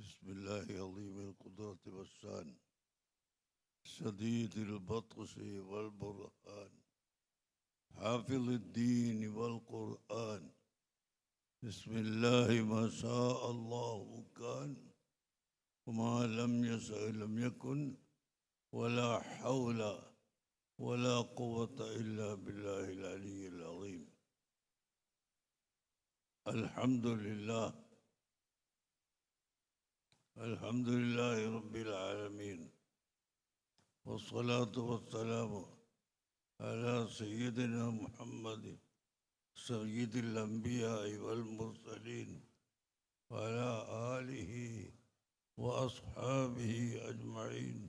بسم الله عظيم القدرة والشان شديد البطش والبرهان حافظ الدين والقرآن بسم الله ما شاء الله كان وما لم يشأ لم يكن ولا حول ولا قوة إلا بالله العلي العظيم. الحمد لله رب العالمين، والصلاة والسلام على سيدنا محمد سيد الأنبياء والمرسلين وعلى آله وأصحابه أجمعين.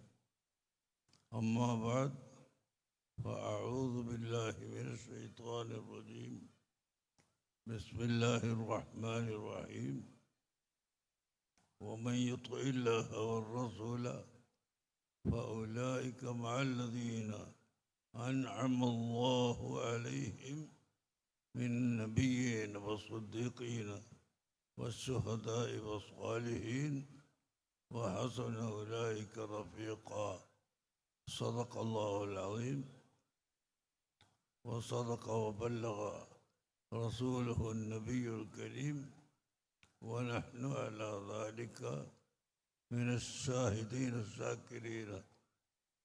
أما بعد، فأعوذ بالله من الشيطان الرجيم. بسم الله الرحمن الرحيم. ومن يطع الله والرسول فأولئك مع الذين أنعم الله عليهم من النبيين والصديقين والشهداء والصالحين وحسن أولئك رفيقا. صدق الله العظيم وصدق وبلغ رسوله النبي الكريم، ونحن على ذلك من الشاهدين الشاكرين،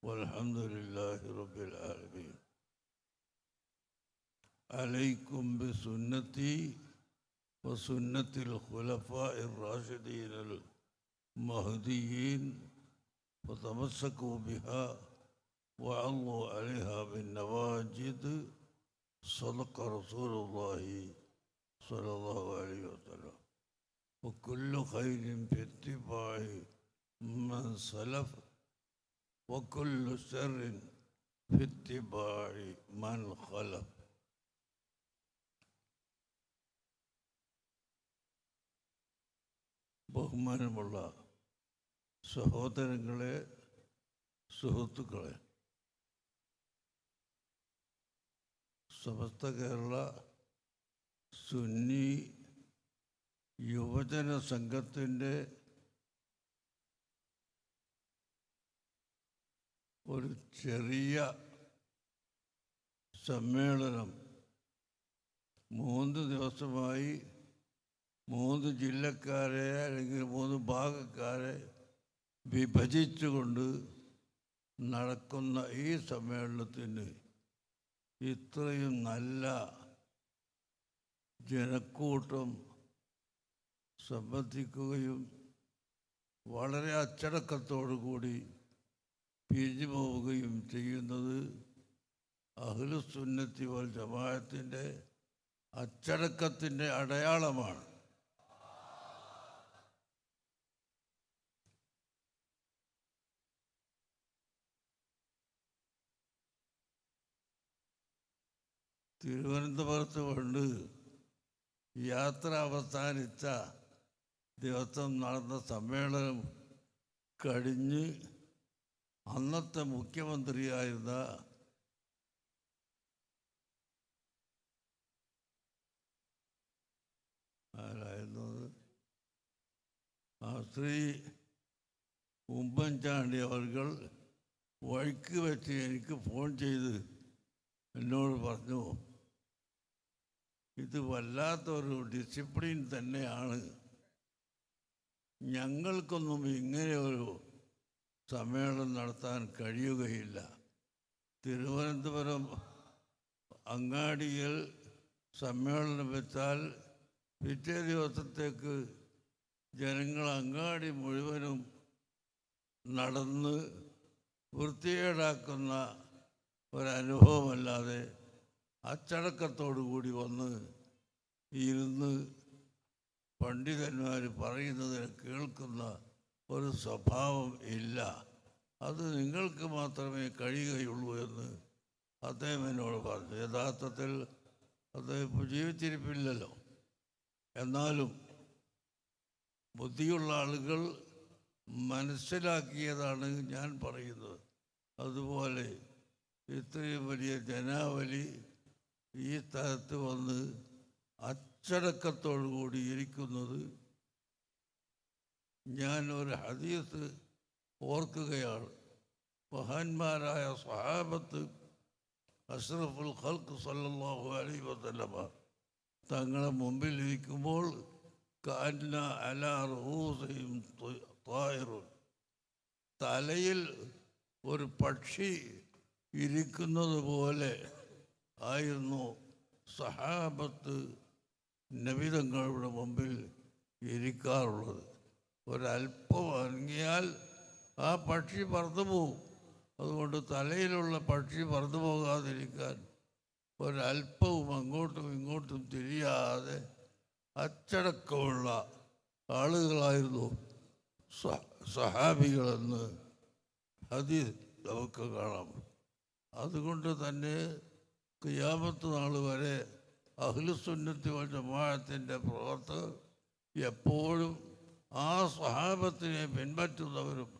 والحمد لله رب العالمين. عليكم بسنتي وسنة الخلفاء الراشدين المهديين، فتمسكوا بها وعضوا عليها بالنواجذ. صدق رسول الله صلى الله عليه وسلم. وكل خير في اتباع من سلف، وكل شر في اتباع من خلف. ബഹുമാനമുള്ള സഹോദരങ്ങളെ, സുഹൃത്തുക്കളെ, സമസ്ത കേരള സുന്നി യുവജന സംഘത്തിൻ്റെ ഒരു ചെറിയ സമ്മേളനം 3 ദിവസമായി 3 ജില്ലക്കാരെ അല്ലെങ്കിൽ 3 ഭാഗക്കാരെ വിഭജിച്ചുകൊണ്ട് നടക്കുന്ന ഈ സമ്മേളനത്തിന് ഇത്രയും നല്ല ജനക്കൂട്ടം സംബന്ധിക്കുകയും വളരെ അച്ചടക്കത്തോടു കൂടി പിരിഞ്ഞു പോവുകയും ചെയ്യുന്നത് അഹ്ലുസുന്നത്തി വൽ ജമാഅത്തിൻ്റെ അച്ചടക്കത്തിൻ്റെ അടയാളമാണ്. തിരുവനന്തപുരത്ത് കൊണ്ട് യാത്ര അവസാനിച്ച ദിവസം നടന്ന സമ്മേളനം കഴിഞ്ഞ് അന്നത്തെ മുഖ്യമന്ത്രിയായിരുന്ന ശ്രീ ഉമ്മൻചാണ്ടി അവർ വഴിക്ക് വെച്ച് എനിക്ക് ഫോൺ ചെയ്ത് എന്നോട് പറഞ്ഞു, ഇത് വല്ലാത്തൊരു ഡിസിപ്ലിൻ തന്നെയാണ്, ഞങ്ങൾക്കൊന്നും ഇങ്ങനെ ഒരു സമ്മേളനം നടത്താൻ കഴിയുകയില്ല. തിരുവനന്തപുരം അങ്ങാടിയിൽ സമ്മേളനം വെച്ചാൽ പിറ്റേ ദിവസത്തേക്ക് ജനങ്ങൾ അങ്ങാടി മുഴുവനും നടന്ന് വൃത്തികേടാക്കുന്ന ഒരനുഭവമല്ലാതെ അച്ചടക്കത്തോടു കൂടി വന്ന് ഇരുന്ന് പണ്ഡിതന്മാർ പറയുന്നതിന് കേൾക്കുന്ന ഒരു സ്വഭാവം ഇല്ല. അത് നിങ്ങൾക്ക് മാത്രമേ കഴിയുകയുള്ളൂ എന്ന് അദ്ദേഹം എന്നോട് പറഞ്ഞു. യഥാർത്ഥത്തിൽ അദ്ദേഹം ഇപ്പോൾ ജീവിച്ചിരിപ്പില്ലല്ലോ. എന്നാലും ബുദ്ധിയുള്ള ആളുകൾ മനസ്സിലാക്കിയതാണ് ഞാൻ പറയുന്നത്. അതുപോലെ ഇത്രയും വലിയ ജനാവലി ഈ സ്ഥലത്ത് വന്ന് അച്ചടക്കത്തോടു കൂടി ഇരിക്കുന്നത് ഞാൻ ഒരു ഹദീസ് ഓർക്കുകയാണ്. മഹാന്മാരായ സ്വഹാബത്ത് അഷ്റഫുൽ ഖൽഖ് സല്ലല്ലാഹു അലൈഹി വസല്ലമ തങ്ങളെ മുമ്പിലിരിക്കുമ്പോൾ കാന്ന അലാ റൂസിഹിം ത്വായിറുൻ, തലയിൽ ഒരു പക്ഷി ഇരിക്കുന്നത് പോലെ ആയിരുന്നു സഹാബത്ത് നബിതങ്ങളുടെ മുമ്പിൽ ഇരിക്കാറുള്ളത്. ഒരല്പം അനങ്ങിയാൽ ആ പക്ഷി പറന്നു പോകും. അതുകൊണ്ട് തലയിലുള്ള പക്ഷി പറന്നു പോകാതിരിക്കാൻ ഒരല്പവും അങ്ങോട്ടും ഇങ്ങോട്ടും തിരിയാതെ അച്ചടക്കമുള്ള ആളുകളായിരുന്നു സഹാബികളെന്ന് ഹദീസ് നമുക്ക് കാണാം. അതുകൊണ്ട് തന്നെ ഖിയാമത്ത് നാൾ വരെ അഹ്ലുസുന്നത്തി വൽ ജമാഅത്തിൻ്റെ പ്രവർത്തകർ എപ്പോഴും ആ സ്വഹാബത്തിനെ പിൻപറ്റുന്നവരും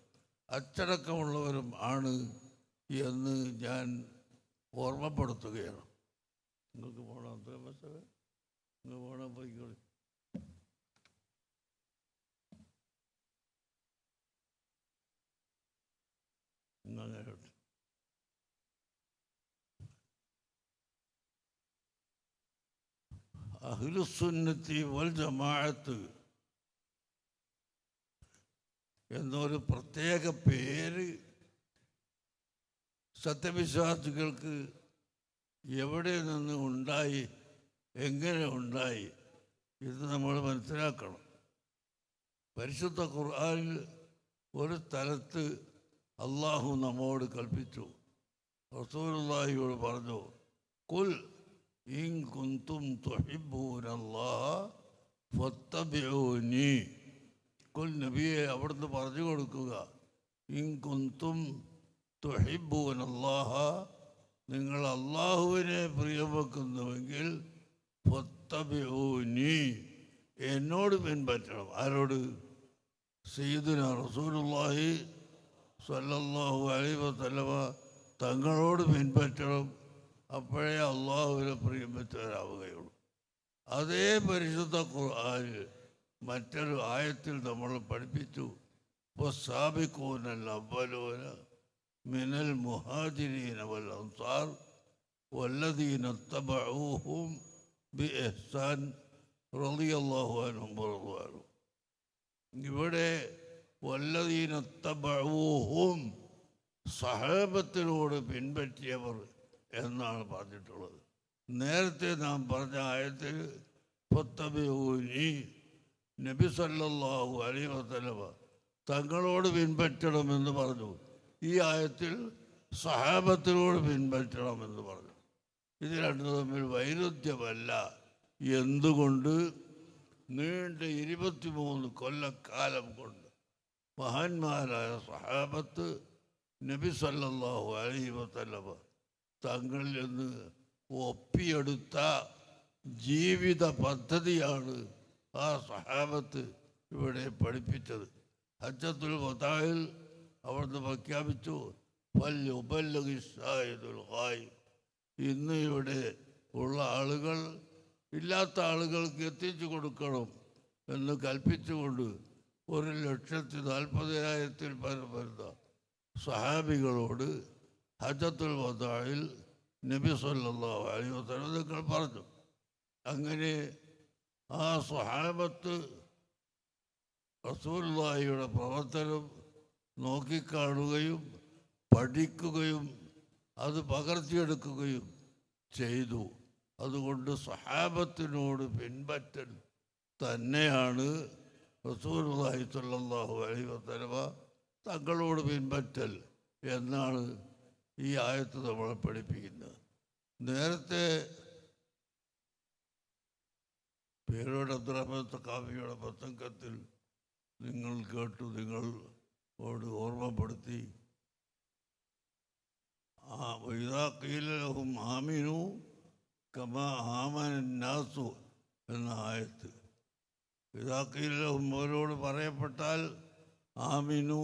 അച്ചടക്കമുള്ളവരും ആണ് എന്ന് ഞാൻ ഓർമ്മപ്പെടുത്തുകയാണ്. നിങ്ങൾക്ക് പോകണം, അത്ര മനസ്സിലെ നിങ്ങൾ പോകണം, പോയിക്കോളി. അങ്ങനെ അഹ്ലുസുന്നത്തി വൽ ജമാഅത്ത് എന്നൊരു പ്രത്യേക പേര് സത്യവിശ്വാസികൾക്ക് എവിടെ നിന്ന് ഉണ്ടായി, എങ്ങനെ ഉണ്ടായി, ഇത് നമ്മൾ മനസ്സിലാക്കണം. പരിശുദ്ധ ഖുർആനിൽ ഒരു സ്ഥലത്ത് അള്ളാഹു നമ്മോട് കൽപ്പിച്ചു, റസൂലുള്ളാഹിയോട് പറഞ്ഞു, ഖുൽ ഇൻ കുന്തും തുഹിബ്ബൂനല്ലാഹ ഫത്തബിഊനി. ഖുൽ നബിയെ അവിടുന്ന് പറഞ്ഞു കൊടുക്കുക, ഇൻ കുന്തും തുഹിബ്ബൂനല്ലാഹ, നിങ്ങൾ അള്ളാഹുവിനെ പ്രിയം വെക്കുന്നുവെങ്കിൽ ഫത്തബിഊനി, എന്നോട് പിൻപറ്റണം. ആരോട്? സയ്യിദുനാ റസൂലുള്ളാഹി സ്വല്ലല്ലാഹു അലൈഹി വസല്ലമ തങ്ങളോട് പിൻപറ്റണം. അപ്പോഴേ അള്ളാഹുവിനെ പ്രിയം വെച്ചവരാവുകയുള്ളൂ. അതേ പരിശുദ്ധ ഖുർആനിൽ മറ്റൊരു ആയത്തിൽ നമ്മൾ പഠിപ്പിച്ചു, വസ്സാബിഖൂനൽ അവ്വലൂന മിനൽ മുഹാജിരീന വൽ അൻസാർ വല്ലദീന തബഊഹും ബിഇഹ്സാൻ റളിയല്ലാഹു അൻഹും വറളു അൻഹു. ഇവിടെ വല്ലദീന തബഊഹും, സഹാബത്തിനോട് പിൻപറ്റിയവർ എന്നാണ് പറഞ്ഞിട്ടുള്ളത്. നേരത്തെ നാം പറഞ്ഞ ആയത്തിൽ ഫത്തബിഊനി, നബി സല്ലല്ലാഹു അലൈഹി വസല്ലമ തങ്ങളോട് പിൻപറ്റണമെന്ന് പറഞ്ഞു. ഈ ആയത്തിൽ സഹാബത്തിനോട് പിൻപറ്റണമെന്ന് പറഞ്ഞു. ഇത് രണ്ടു തമ്മിൽ വൈരുദ്ധ്യമല്ല. എന്തുകൊണ്ട്? നീണ്ട 23 കൊല്ലക്കാലം കൊണ്ട് മഹാന്മാരായ സഹാബത്ത് നബി സല്ലല്ലാഹു അലൈഹി വസല്ലമ തങ്ങളിൽ നിന്ന് ഒപ്പിയെടുത്ത ജീവിത പദ്ധതിയാണ് ആ സഹാബത്ത് ഇവിടെ പഠിപ്പിച്ചത്. ഹജ്ജത്തുൽ വദാഇൽ അവിടുന്ന് പ്രഖ്യാപിച്ചു, ഫൽയുബല്ലിഗി ഷാഹിദുൽ ഗായിബ്. ഇന്ന് ഇവിടെ ഉള്ള ആളുകൾ ഇല്ലാത്ത ആളുകൾക്ക് എത്തിച്ചു കൊടുക്കണം എന്ന് കൽപ്പിച്ചുകൊണ്ട് 1,40,000 വരുന്ന സഹാബികളോട് ഹജ്ജത്തുൽ വദാഇൽ നബി സല്ലല്ലാഹു അലൈഹി വസല്ലം നിങ്ങൾ പറഞ്ഞു. അങ്ങനെ ആ സ്വഹാബത്ത് റസൂലുള്ളാഹിയുടെ പ്രവർത്തനം നോക്കിക്കാണുകയും പഠിക്കുകയും അത് പകർത്തിയെടുക്കുകയും ചെയ്തു. അതുകൊണ്ട് സ്വഹാബത്തിനോട് പിൻപറ്റൽ തന്നെയാണ് റസൂലുള്ളാഹി സ്വല്ലല്ലാഹു അലൈഹി വസല്ലമ തങ്ങളോട് പിൻപറ്റൽ എന്നാണ് ഈ ആയത്ത് നമ്മളെ പഠിപ്പിക്കുന്നത്. നേരത്തെ പേരോട് അബ്ദുറഹ്മാൻ സഖാഫിയുടെ പ്രസംഗത്തിൽ നിങ്ങൾ കേട്ടു, നിങ്ങളോട് ഓർമ്മപ്പെടുത്തി, വഇദാ ഖീല ലഹും ആമിനൂ കമാ ആമനന്നാസു എന്ന ആയത്ത്. ഇദാ ഖീല ലഹും, അവരോട് പറയപ്പെട്ടാൽ, ആമിനു,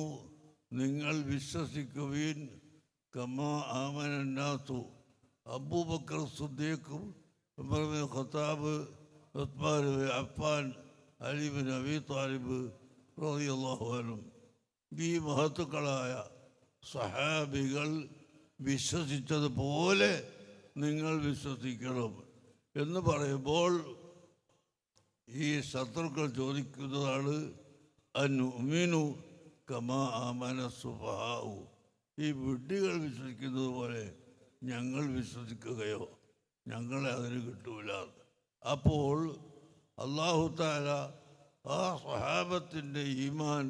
നിങ്ങൾ വിശ്വസിക്കുവീൻ, കമാ ആമനന്നാസു, അബൂബക്കർ സിദ്ദീഖും Umar bin Khattab, Usman bin Affan, Ali bin Abi Talib റളിയല്ലാഹു അൻഹും ഈ മഹത്തുക്കളായ സഹാബികൾ വിശ്വസിച്ചതുപോലെ നിങ്ങൾ വിശ്വസിക്കണം എന്ന് പറയുമ്പോൾ ഈ ശത്രുക്കൾ ചോദിക്കുന്നതാണ് അനുമിനു കമാ ആമന സുഫഹാഉ, ഈ വിഡ്ഢികൾ വിശ്വസിക്കുന്നത് പോലെ ഞങ്ങൾ വിശ്വസിക്കുകയോ? ഞങ്ങളെ അതിന് കിട്ടൂല. അപ്പോൾ അല്ലാഹു തആല ആ സ്വഹാബത്തിൻ്റെ ഈമാൻ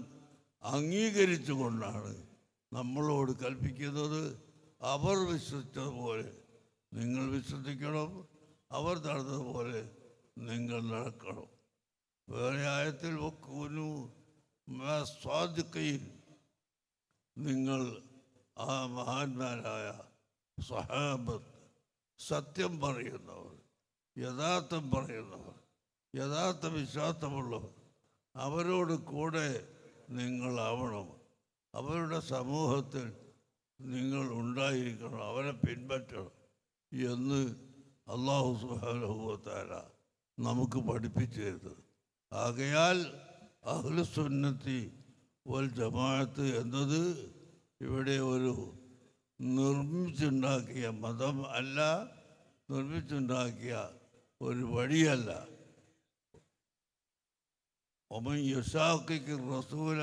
അംഗീകരിച്ചുകൊണ്ടാണ് നമ്മളോട് കൽപ്പിക്കുന്നത്, അവർ വിശ്വസിച്ചതുപോലെ നിങ്ങൾ വിശ്വസിക്കണം, അവർ നടന്നതുപോലെ നിങ്ങൾ നടക്കണം. വേറെ ആയത്തിൽ വക്കൂനു സ്വാദിഖീൻ, നിങ്ങൾ ആ മഹാന്മാരായ സ്വഹാബത്ത്, സത്യം പറയുന്നവർ, യഥാർത്ഥം പറയുന്നവർ, യഥാർത്ഥ വിശ്വാസമുള്ളവർ, അവരോട് കൂടെ നിങ്ങളാവണം. അവരുടെ സമൂഹത്തിൽ നിങ്ങൾ ഉണ്ടായിരിക്കണം, അവരെ പിൻപറ്റണം എന്ന് അല്ലാഹു സുബ്ഹാനഹു വ തആല നമുക്ക് പഠിപ്പിച്ചു തരുന്നത്. ആകയാൽ അഹ്ലുസുന്നത്തി വൽ ജമാഅത്ത് എന്നത് ഇവിടെ ഒരു നിർമ്മിച്ചുണ്ടാക്കിയ മതം അല്ല, നിർമ്മിച്ചുണ്ടാക്കിയ ഒരു വഴിയല്ല. ومن يشاقق الرسول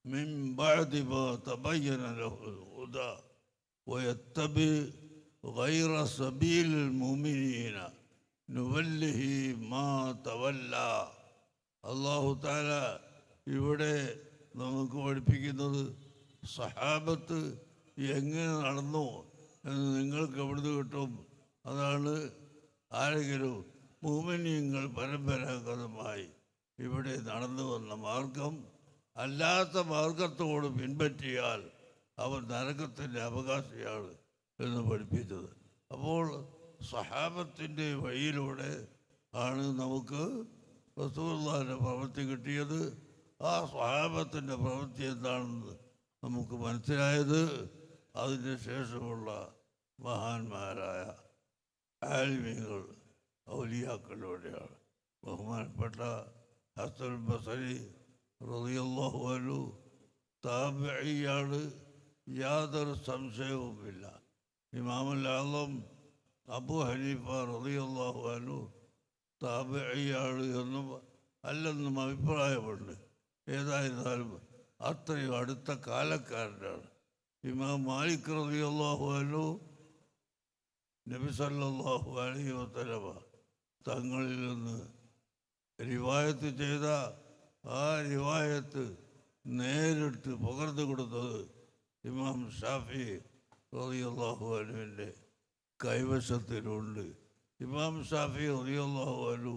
من بعد ما تبين له الهدى ويتبع غير سبيل المؤمنين نوله ما تولى. അല്ലാഹു തആല ഇവിടെ നമുക്ക് പഠിപ്പിക്കുന്നത് സഹാബത്ത് എങ്ങനെ നടന്നു എന്ന് നിങ്ങൾക്ക് എവിടുന്ന് കിട്ടും? അതാണ് ആരെങ്കിലും മുഅ്മിനീങ്ങൾ പരമ്പരാഗതമായി ഇവിടെ നടന്നു വന്ന മാർഗം. അല്ലാത്ത മാർഗത്തോട് പിൻപറ്റിയാൽ അവൻ നരകത്തിൻ്റെ അവകാശിയാണ് എന്ന് പഠിപ്പിച്ചത്. അപ്പോൾ സഹാബത്തിൻ്റെ വഴിയിലൂടെ ആണ് നമുക്ക് റസൂലുള്ളാഹിൻ്റെ പ്രവൃത്തി കിട്ടിയത്. ആ സ്വഹാബത്തിൻ്റെ പ്രവൃത്തി എന്താണെന്ന് നമുക്ക് മനസ്സിലായത് അതിന് ശേഷമുള്ള മഹാന്മാരായ ആലിമീങ്ങൾ, ഔലിയാക്കളിലൂടെയാണ്. ബഹുമാനപ്പെട്ട ഹസൻ ബസരി റളിയല്ലാഹു അൻഹു താബിഈയാണ്, യാതൊരു സംശയവുമില്ല. ഇമാമുൽ ആളം അബൂ ഹനീഫ റളിയല്ലാഹു അൻഹു താബിഈയാണ് എന്നും അല്ലെന്നും അഭിപ്രായമുണ്ട്. ഏതായിരുന്നാലും അത്രയും അടുത്ത കാലക്കാരനാണ്. ഇമാം മാലിക് റളിയല്ലാഹു അൻഹു നബി സല്ലല്ലാഹു അലൈഹി വസല്ലമ തങ്ങളിൽ നിന്ന് റിവായത്ത് ചെയ്ത ആ റിവായത്ത് നേരിട്ട് പകർന്നു കൊടുത്തത് ഇമാം ഷാഫി റളിയല്ലാഹു അൻഹുവിൻ്റെ കൈവശത്തിലുണ്ട്. ഇമാം ഷാഫി റളിയല്ലാഹു അൻഹു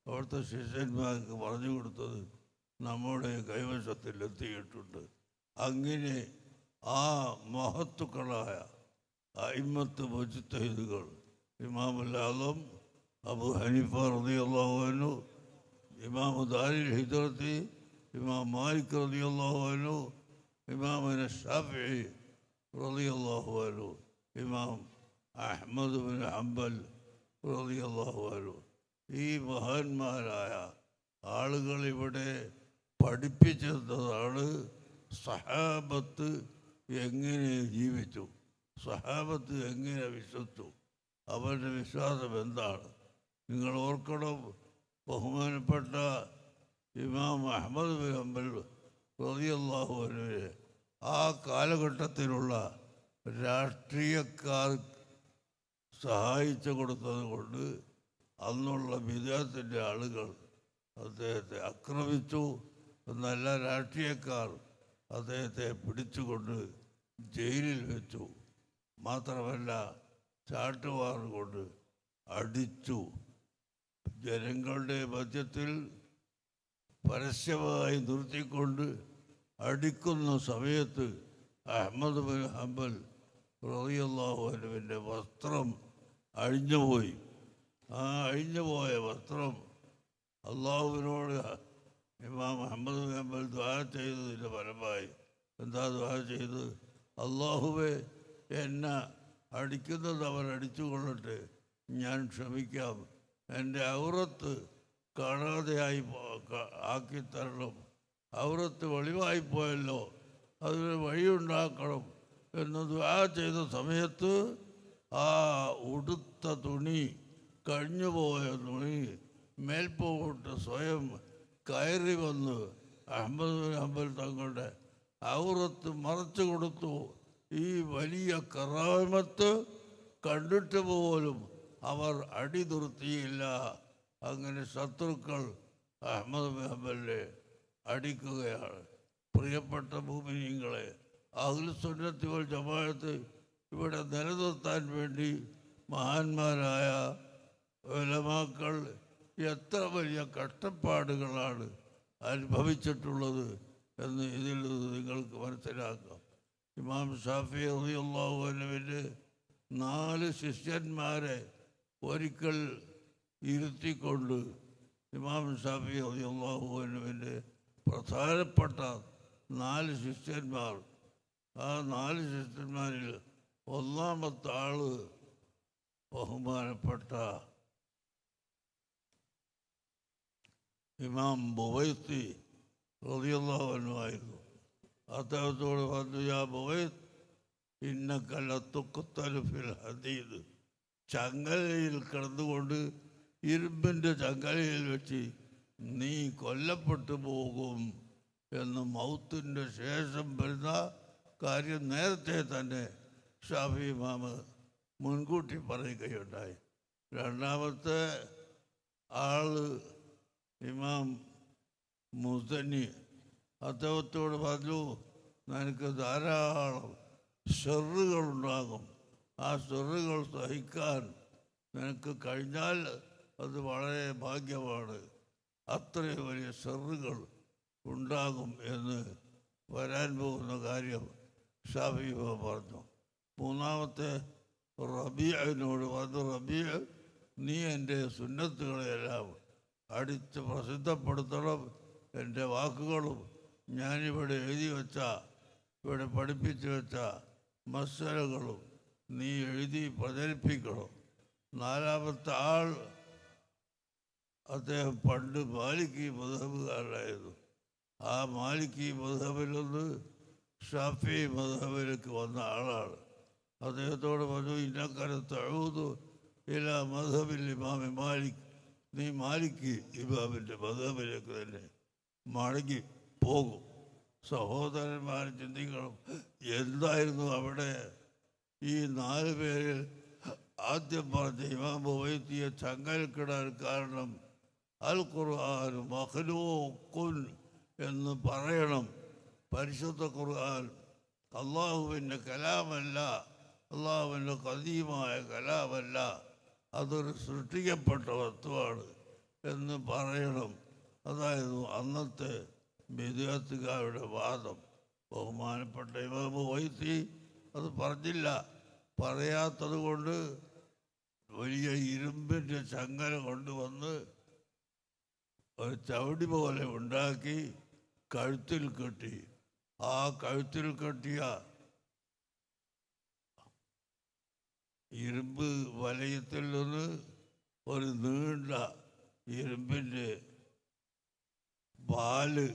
അവിടുത്തെ ശിഷ്യന്മാർക്ക് പറഞ്ഞു കൊടുത്തത് നമ്മുടെ കൈവശത്തിലെത്തിയിട്ടുണ്ട്. അങ്ങനെ ആ മഹത്തുക്കളായ അയിമ്മത്ത് മുജ്തഹിദുകൾ ഇമാമുൽ ആലം അബൂ ഹനീഫ റളിയല്ലാഹു അൻഹു, ഇമാം ദാരിൽ ഹിജ്റത്തി ഇമാം മാലിക് റളിയല്ലാഹു അൻഹു, ഇമാമുന ഷാഫിഈ റളിയല്ലാഹു അൻഹു, ഇമാം അഹ്മദ് ബിൻ ഹംബൽ റളിയല്ലാഹു അൻഹു, ഈ മഹാന്മാരായ ആളുകൾ ഇവിടെ പഠിപ്പിച്ചതാണ് സഹാബത്ത് എങ്ങനെ ജീവിച്ചു, സഹാബത്ത് എങ്ങനെ വിശ്വസിച്ചു, അവരുടെ വിശ്വാസം എന്താണ്. നിങ്ങൾ ഓർക്കണം, ബഹുമാനപ്പെട്ട ഇമാം അഹ്മദ് ബിൻ ഹംബൽ റളിയല്ലാഹു അൻഹുവിനെ ആ കാലഘട്ടത്തിലുള്ള രാഷ്ട്രീയക്കാർ സഹായിച്ചു കൊടുത്തത് കൊണ്ട് അന്നുള്ള വിദേഹത്തിൻ്റെ ആളുകൾ അദ്ദേഹത്തെ ആക്രമിച്ചു. നല്ല രാഷ്ട്രീയക്കാർ അദ്ദേഹത്തെ പിടിച്ചുകൊണ്ട് ജയിലിൽ വെച്ചു. മാത്രമല്ല ചാട്ടുവാറുകൊണ്ട് അടിച്ചു. ജനങ്ങളുടെ മധ്യത്തിൽ പരസ്യമായി നിർത്തിക്കൊണ്ട് അടിക്കുന്ന സമയത്ത് അഹ്മദ് ബിൻ ഹംബൽ റളിയല്ലാഹു അൻഹുവിൻ്റെ വസ്ത്രം അഴിഞ്ഞുപോയി. ആ അഴിഞ്ഞുപോയ വസ്ത്രം അള്ളാഹുവിനോട് ഇമാം അഹ്മദ് ബിൻ ഹംബൽ ദുആ ചെയ്തതിൻ്റെ ഫലമായി എന്താ ദുആ ചെയ്ത്? അള്ളാഹുവേ, എന്നെ അടിക്കുന്നത് അവർ അടിച്ചുകൊള്ളട്ടെ, ഞാൻ ക്ഷമിക്കാം, എൻ്റെ ഔറത്ത് കാണാതെയായി ആക്കിത്തരണം, ഔറത്ത് വെളിവായിപ്പോയല്ലോ, അതിന് വഴിയുണ്ടാക്കണം എന്ന് ദുആ ചെയ്ത സമയത്ത് ആ ഉടുത്ത തുണി, കഴിഞ്ഞുപോയ തുണി മേൽപോട്ട് സ്വയം കയറി വന്ന് അഹ്മദ് ബിൻ ഹംബൽ തങ്ങളുടെ ഔറത്ത് മറച്ചു കൊടുത്തു. ഈ വലിയ കറാമത്ത് കണ്ടിട്ട് പോലും അവർ അടി നിർത്തിയില്ല. അങ്ങനെ ശത്രുക്കൾ അഹ്മദ് ബിൻ ഹംബലിനെ അടിക്കുകയാണ്. പ്രിയപ്പെട്ട മുഅ്മിനീങ്ങളെ, അഹ്ലു സുന്നത്തി വൽ ജമാഅത്ത് ഇവിടെ നിലനിർത്താൻ വേണ്ടി മഹാന്മാരായ ഉലമാക്കൾ എത്ര വലിയ കഷ്ടപ്പാടുകളാണ് അനുഭവിച്ചിട്ടുള്ളത് എന്ന് ഇതിൽ നിങ്ങൾക്ക് മനസ്സിലാക്കാം. ഇമാം ഷാഫി റളിയല്ലാഹു അൻഹുവിൻ്റെ 4 ശിഷ്യന്മാരെ ഒരിക്കൽ ഇരുത്തിക്കൊണ്ട് ഇമാം ഷാഫി റളിയല്ലാഹു അൻഹുവിൻ്റെ പ്രധാനപ്പെട്ട 4 ശിഷ്യന്മാർ, ആ 4 ശിഷ്യന്മാരിൽ ഒന്നാമത്തെ ആള് ബഹുമാനപ്പെട്ട ഇമാം ബുവൈത്തി റളിയല്ലാഹു അൻഹു ആയിരുന്നു. അദ്ദേഹത്തോട് പറഞ്ഞു, യാ ബുവൈത്ത് ഇന്നക ലതുഖ്തലു ഫിൽ ഹദീദ്, ചങ്ങലയിൽ കിടന്നുകൊണ്ട് ഇരുമ്പിൻ്റെ ചങ്ങലയിൽ വെച്ച് നീ കൊല്ലപ്പെട്ടു പോകും എന്ന് മൗത്തിൻ്റെ ശേഷം വരുന്ന കാര്യം നേരത്തെ തന്നെ ഷാഫി ഇമാമ് മുൻകൂട്ടി പറയുകയുണ്ടായി. രണ്ടാമത്തെ ആള് ഇമാം മുസന്നി, അദ്ദേഹത്തോട് പറഞ്ഞു, നിനക്ക് ധാരാളം ഷെറുകളുണ്ടാകും, ആ ഷെറുകൾ സഹിക്കാൻ നിനക്ക് കഴിഞ്ഞാൽ അത് വളരെ ഭാഗ്യമാണ്. അത്രയും വലിയ ഷെറുകൾ ഉണ്ടാകും എന്ന് വരാൻ പോകുന്ന കാര്യം ഷാഫി പറഞ്ഞു. മൂന്നാമത്തെ റബീഅിനോട് പറഞ്ഞു, റബീഅ്, നീ എൻ്റെ സുന്നത്തുകളെല്ലാം അടിച്ച് പ്രസിദ്ധപ്പെടുത്തണം. എൻ്റെ വാക്കുകളും ഞാനിവിടെ എഴുതി വെച്ച, ഇവിടെ പഠിപ്പിച്ചു വെച്ച മസ്അലകളും നീ എഴുതി പ്രചരിപ്പിക്കണം. നാലാമത്തെ ആൾ അദ്ദേഹം പണ്ട് മാലിക്കി മദ്ഹബുകാരനായിരുന്നു. ആ മാലിക്കി മദ്ഹബിൽ നിന്ന് ഷാഫി മദ്ഹബിലേക്ക് വന്ന ആളാണ്. അദ്ദേഹത്തോട് പറഞ്ഞു, ഇന്നക തഊദു ഇലാ മദ്ഹബിൽ ഇമാം മാലിക്, നീ മാലിക്കി ഇമാമിൻ്റെ മദ്ഹബിലേക്ക് തന്നെ മടങ്ങി പോകും. സഹോദരന്മാർ ചിന്തിക്കണം, എന്തായിരുന്നു അവിടെ ഈ 4 പേരിൽ ആദ്യം പറഞ്ഞ ഇമാം ബുവൈത്തിയെ ചങ്ങലക്കിടാൻ കാരണം അൽ ഖുർആൻ മഖ്ലൂഖുൻ എന്ന് പറയണം. പരിശുദ്ധ ഖുർആൻ അള്ളാഹുവിൻ്റെ കലാമല്ല, അള്ളാഹുവിൻ്റെ ഖദീമായ കലാമല്ല, അതൊരു സൃഷ്ടിക്കപ്പെട്ട വസ്തുവാണ് എന്ന് പറയണം. അതായിരുന്നു അന്നത്തെ ബിദ്അത്തുകാരുടെ വാദം. ബഹുമാനപ്പെട്ട ഇമാം ബുവൈത്തി അത് പറഞ്ഞില്ല. പറയാത്തത് കൊണ്ട് വലിയ ഇരുമ്പിൻ്റെ ചങ്ങല കൊണ്ടുവന്ന് ഒരു ചവിടി പോലെ ഉണ്ടാക്കി കഴുത്തിൽ കെട്ടി. ആ കഴുത്തിൽ കെട്ടിയ ഇരുമ്പ് വലയത്തിൽ നിന്ന് ഒരു നീണ്ട ഇരുമ്പിൻ്റെ പാല്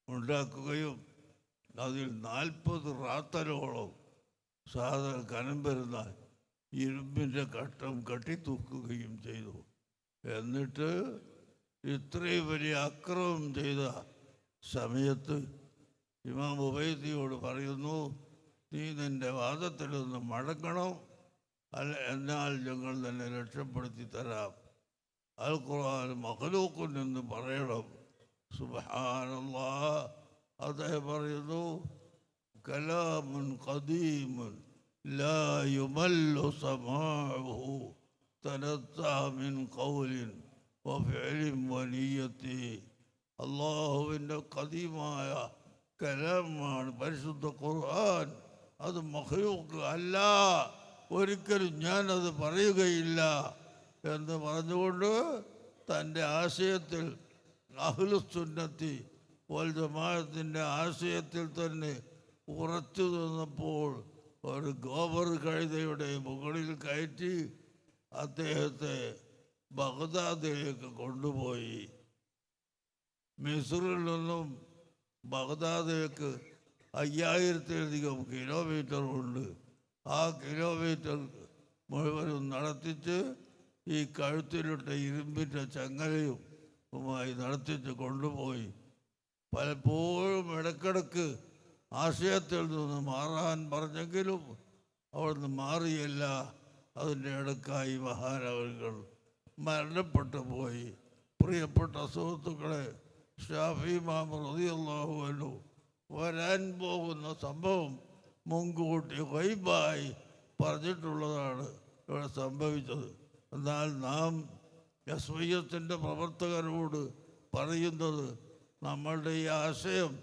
ഉണ്ടാക്കുകയും അതിൽ 40 റാത്തലോളം സാധാരണ കനം വരുന്ന ഇരുമ്പിൻ്റെ കട്ടം കെട്ടിത്തൂക്കുകയും ചെയ്തു. എന്നിട്ട് ഇത്രയും വലിയ അക്രമം ചെയ്ത സമയത്ത് ഇമാം ഉബൈദിയോട് പറയുന്നു, നീ നിൻ്റെ വാദത്തിൽ നിന്ന് മടങ്ങണം, അല്ല എന്നാൽ ഞങ്ങൾ തന്നെ രക്ഷപ്പെടുത്തി തരാം. അൽ ഖുർആൻ മഖ്ലൂഖുൻ എന്ന് പറയണം. സുബ്ഹാനല്ലാഹ്, അദ്ദേഹം പറയുന്നു, കലാമുൻ ഖദീമുൻ ലാ യുമല്ലു സമാഉഹു തനസ്സഅ മിൻ ഖൗലിൻ വഫിഅലിൻ വനിയ്യത്തി. അള്ളാഹുവിൻ്റെ ഖദീമായ കലാമാണ് പരിശുദ്ധ ഖുർആൻ. അത് മഖ്ലൂഖ് അല്ല, ഒരിക്കലും ഞാനത് പറയുകയില്ല എന്ന് പറഞ്ഞുകൊണ്ട് തൻ്റെ ആശയത്തിൽ അഹ്ലുസുന്നത്തി വൽ ജമാഅത്തിൻ്റെ ആശയത്തിൽ തന്നെ ഉറച്ചു നിന്നപ്പോൾ ഒരു ഗോബർ കഴുതയുടെ മുകളിൽ കയറ്റി അദ്ദേഹത്തെ ബഗ്ദാദിലേക്ക് കൊണ്ടുപോയി. മിസ്റിൽ നിന്നും ബഗ്ദാദിലേക്ക് 5000-ലധികം കിലോമീറ്റർ ഉണ്ട്. ആ കിലോമീറ്റർ മുഴുവനും നടത്തിച്ച് ഈ കഴുത്തിലിട്ട ഇരുമ്പിൻ്റെ ചങ്ങലയുമായി നടത്തിച്ച് കൊണ്ടുപോയി. പലപ്പോഴും ഇടയ്ക്കിടയ്ക്ക് ആശയത്തിൽ നിന്ന് മാറാൻ പറഞ്ഞെങ്കിലും അവിടുന്ന് മാറിയല്ല. അതിൻ്റെ ഇടക്കായി മഹാനവരുകൾ മരണപ്പെട്ടു പോയി. പ്രിയപ്പെട്ട സുഹൃത്തുക്കളെ, ഷാഫി ഇമാം റളിയല്ലാഹു അൻഹു വരാൻ പോകുന്ന സംഭവം മുൻകൂട്ടി ഗൈബായി പറഞ്ഞിട്ടുള്ളതാണ് ഇവിടെ സംഭവിച്ചത്. എന്നാൽ നാം എസ്വൈഎസിൻ്റെ പ്രവർത്തകരോട് പറയുന്നത്, നമ്മളുടെ ഈ ആശയം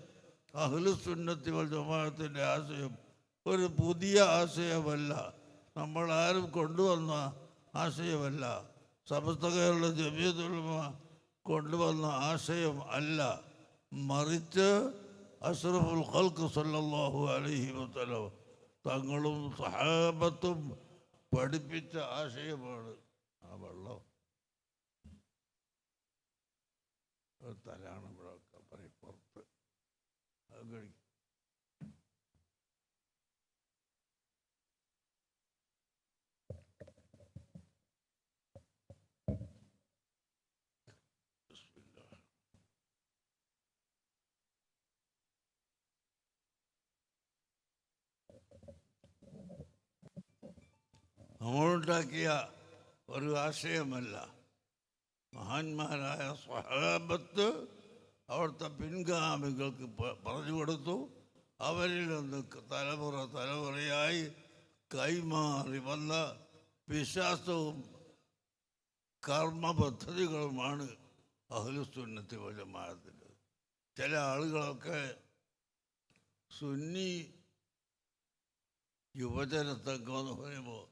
അഹ്ലുസുന്നത്തി വൽ ജമാഅത്തിൻ്റെ ആശയം ഒരു പുതിയ ആശയമല്ല, നമ്മളാരും കൊണ്ടുവന്ന ആശയമല്ല, സമസ്ത കേരള ജമിയത്തുൽ ഉലമ കൊണ്ടുവന്ന ആശയം അല്ല, മറിച്ച് അഷ്റഫുൽ ഖൽഖ് സല്ലല്ലാഹു അലൈഹി വസല്ലം തങ്ങളും സഹാബത്തും പഠിപ്പിച്ച ആശയമാണ്. ആ വെള്ളം തലാണ് ഇവിടെയൊക്കെ പറയും പുറത്ത് അത് കഴിക്കും. നമ്മളുണ്ടാക്കിയ ഒരു ആശയമല്ല, മഹാന്മാരായ സ്വഹാബത്ത് അവിടുത്തെ പിൻഗാമികൾക്ക് പറഞ്ഞു കൊടുത്തു. അവരിൽ നിന്ന് തലമുറയായി കൈമാറി വന്ന വിശ്വാസവും കർമ്മ പദ്ധതികളുമാണ് അഹ്ലുസുന്നത്തി വൽ ജമാഅത്തിൻ്റെ. ചില ആളുകളൊക്കെ സുന്നി യുവജനത്തൊക്കെ എന്ന് പറയുമ്പോൾ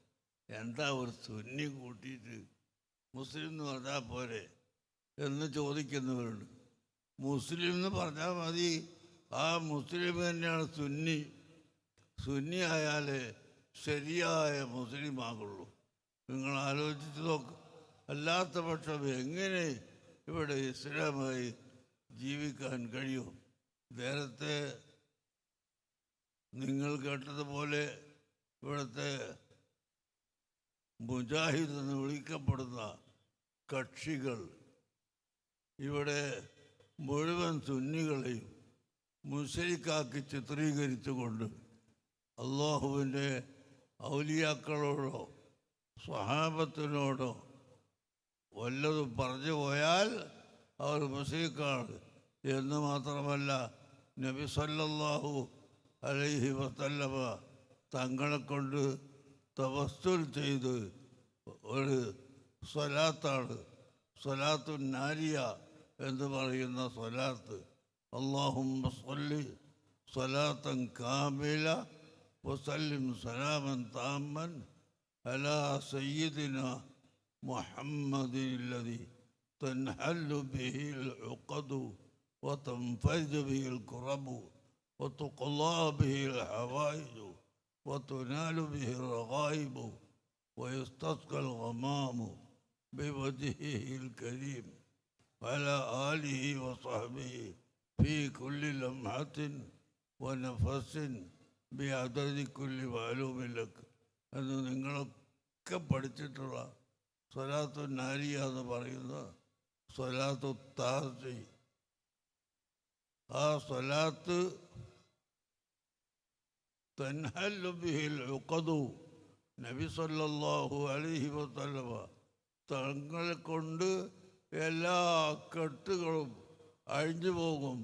എന്താ ഒരു സുന്നി കൂട്ടിയിട്ട് മുസ്ലിം എന്ന് പറഞ്ഞാൽ പോരെ എന്ന് ചോദിക്കുന്നവരുണ്ട്. മുസ്ലിം എന്ന് പറഞ്ഞാൽ മതി, ആ മുസ്ലിം തന്നെയാണ് സുന്നി. സുന്നി ആയാലേ ശരിയായ മുസ്ലിം ആകുള്ളൂ. നിങ്ങൾ ആലോചിച്ച് നോക്ക്. അല്ലാത്ത പക്ഷം എങ്ങനെ ഇവിടെ ഇസ്ലാമായി ജീവിക്കാൻ കഴിയും? നേരത്തെ നിങ്ങൾ കേട്ടതുപോലെ ഇവിടുത്തെ മുജാഹിദ് എന്ന് വിളിക്കപ്പെടുന്ന കക്ഷികൾ ഇവിടെ മുഴുവൻ സുന്നികളെയും മുശ്രിക്കാക്കി ചിത്രീകരിച്ചുകൊണ്ട് അള്ളാഹുവിൻ്റെ ഔലിയാക്കളോടോ സ്വഹാബത്തിനോടോ വല്ലതും പറഞ്ഞു പോയാൽ അവർ മുശ്രിക്കാണ് എന്ന് മാത്രമല്ല, നബി സല്ലല്ലാഹു അലൈഹി വസല്ലമ തങ്ങളെ കൊണ്ട് തവസ്സുൽ ചെയ്ത് ഒരു സ്വലാത്താണ്, സ്വലാത്തു നാരിയ എന്ന് പറയുന്ന സ്വലാത്ത്. അല്ലാഹുമ്മ സ്വല്ലി സ്വലാത്തൻ കാമില വസല്ലിം സലാമൻ താമൻ അലാ സയ്യിദിന മുഹമ്മദില്ലദി തൻഹല്ലു ബിഹിൽ ഉഖദു വതൻഫജു ബിഹിൽ ഖുറബു വതുഖല്ലാ ബിഹിൽ ഹവായിജു وتنال به الرغائب ويستسقى الغمام بوجهه الكريم وعلى آله وصحبه في كل لمحة ونفس بعدد كل معلوم لك. എന്ന് നിങ്ങളൊക്കെ പഠിച്ചിട്ടുള്ള സ്വലാത്തു നാരിയ എന്ന് പറയുന്ന സ്വലാത്തു താഹി. ആ സ്വലാത്ത് തൻഹല്ലു ബിഹിൽ ഉഖദു, നബി സല്ലല്ലാഹു അലൈഹി വസല്ലമ തങ്ങളെ കൊണ്ട് എല്ലാ കെട്ടുകളും അഴിഞ്ഞു പോകും.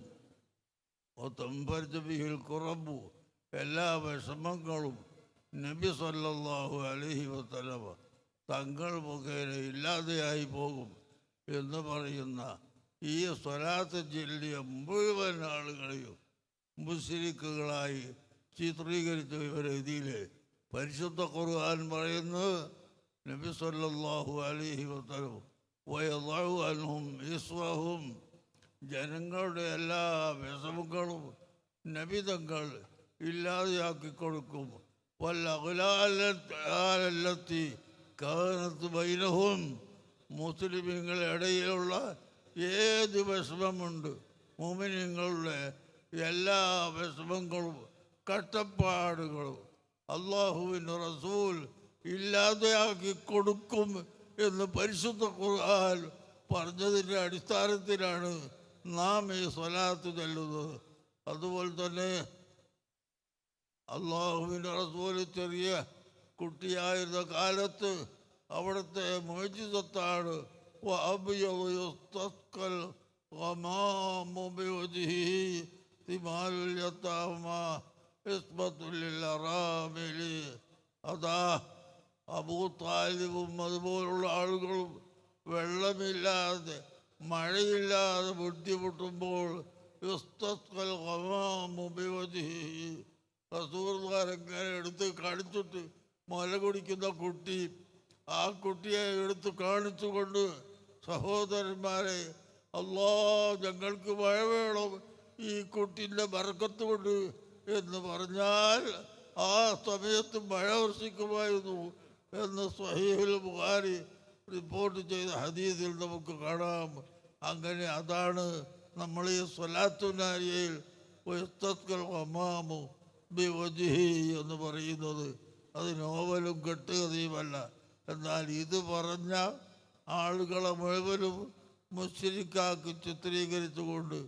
തൻഫജു ബിഹിൽ ഖുറബു, എല്ലാ വിഷമങ്ങളും നബി സല്ലല്ലാഹു അലൈഹി വസല്ലമ തങ്ങൾ മുഖേന ഇല്ലാതെയായി പോകും എന്ന് പറയുന്ന ഈ സ്വലാത്ത് ചൊല്ലിയ മുഴുവൻ ആളുകളെയും മുശ്രിക്കുകളായി ചിത്രീകരിച്ച ഇവരെതിയിലെ പരിശുദ്ധ ഖുർആൻ പറയുന്നത്, നബി സല്ലല്ലാഹു അലൈഹി വസല്ലം വയദഉ അൻഹും ഇസ്റഹും, ജനങ്ങളുടെ എല്ലാ വിഷമങ്ങളും നബി തങ്ങൾ ഇല്ലാതെയാക്കി കൊടുക്കും. വല്ലഗ്ലാലത്തി കാനത്ത് ബൈനഹും, മുസ്ലിമീങ്ങളുടെ ഇടയിലുള്ള ഏത് വിഷമമുണ്ട് മുഅ്മിനീങ്ങളുടെ എല്ലാ വിഷമങ്ങളും കഷ്ടപ്പാടുകളും അള്ളാഹുവിൻ്റെ റസൂൽ ഇല്ലാതെയാക്കി കൊടുക്കും എന്ന് പരിശുദ്ധ ഖുർആൻ പറഞ്ഞതിൻ്റെ അടിസ്ഥാനത്തിലാണ് നാം ഈ സ്വലാത്ത് ചൊല്ലുന്നത്. അതുപോലെ തന്നെ അള്ളാഹുവിൻ്റെ റസൂൽ ചെറിയ കുട്ടിയായിരുന്ന കാലത്ത് അവിടുത്തെ മുഅ്ജിസത്താണ് അതാ അബൂ താലിബും അതുപോലുള്ള ആളുകളും വെള്ളമില്ലാതെ മഴയില്ലാതെ ബുദ്ധിമുട്ടുമ്പോൾ റസൂലുള്ളാഹിനെ എടുത്ത് കാണിച്ചിട്ട് മുല കുടിക്കുന്ന കുട്ടി, ആ കുട്ടിയെ എടുത്ത് കാണിച്ചുകൊണ്ട് സഹോദരന്മാരെ, ഞങ്ങൾക്ക് മഴ വേണം ഈ കുട്ടിൻ്റെ ബർക്കത്ത് കൊണ്ട് എന്ന് പറഞ്ഞാൽ ആ സമയത്ത് മഴ വർഷിക്കുമായിരുന്നു എന്ന് സ്വഹീഹുൽ ബുഖാരി റിപ്പോർട്ട് ചെയ്ത ഹദീസിൽ നമുക്ക് കാണാം. അങ്ങനെ അതാണ് നമ്മൾ ഈ സ്വലാത്തുനാരിയയിൽ എന്ന് പറയുന്നത്. അത് നോവലും കെട്ടുകഥയുമല്ല. എന്നാൽ ഇത് പറഞ്ഞ ആളുകളെ മുഴുവനും മുശ്രിക്കാക്കി ചിത്രീകരിച്ചുകൊണ്ട്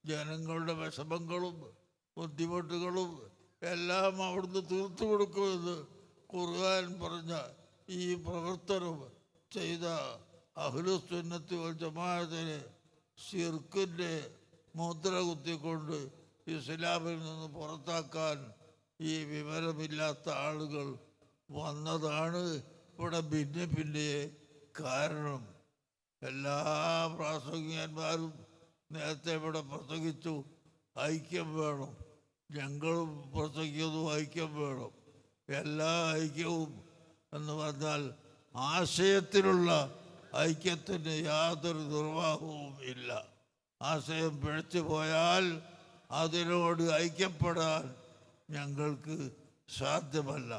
ജനങ്ങളുടെ വിഷമങ്ങളും ബുദ്ധിമുട്ടുകളും എല്ലാം അവിടുന്ന് തീർത്തു കൊടുക്കുമെന്ന് ഖുർആൻ പറഞ്ഞ ഈ പ്രവർത്തനം ചെയ്ത അഹ്ലുസുന്നത്തി വൽ ജമാഅത്തിനെ ശിർക്കിൻ്റെ മുദ്ര കുത്തിക്കൊണ്ട് ഇസ്ലാമിൽ നിന്ന് പുറത്താക്കാൻ ഈ വിവരമില്ലാത്ത ആളുകൾ വന്നതാണ് ഇവിടെ ഭിന്നിപ്പിൻ്റെ കാരണം. എല്ലാ പ്രാസംഗികന്മാരും നേരത്തെ ഇവിടെ പ്രസംഗിച്ചു, ഐക്യം വേണം. ഞങ്ങളും പ്രസംഗിക്കുന്നു, ഐക്യം വേണം. എല്ലാ ഐക്യവും എന്ന് പറഞ്ഞാൽ ആശയത്തിലുള്ള ഐക്യത്തിന് യാതൊരു നിർവാഹവും ഇല്ല. ആശയം പിഴച്ചു പോയാൽ അതിനോട് ഐക്യപ്പെടാൻ ഞങ്ങൾക്ക് സാധ്യമല്ല.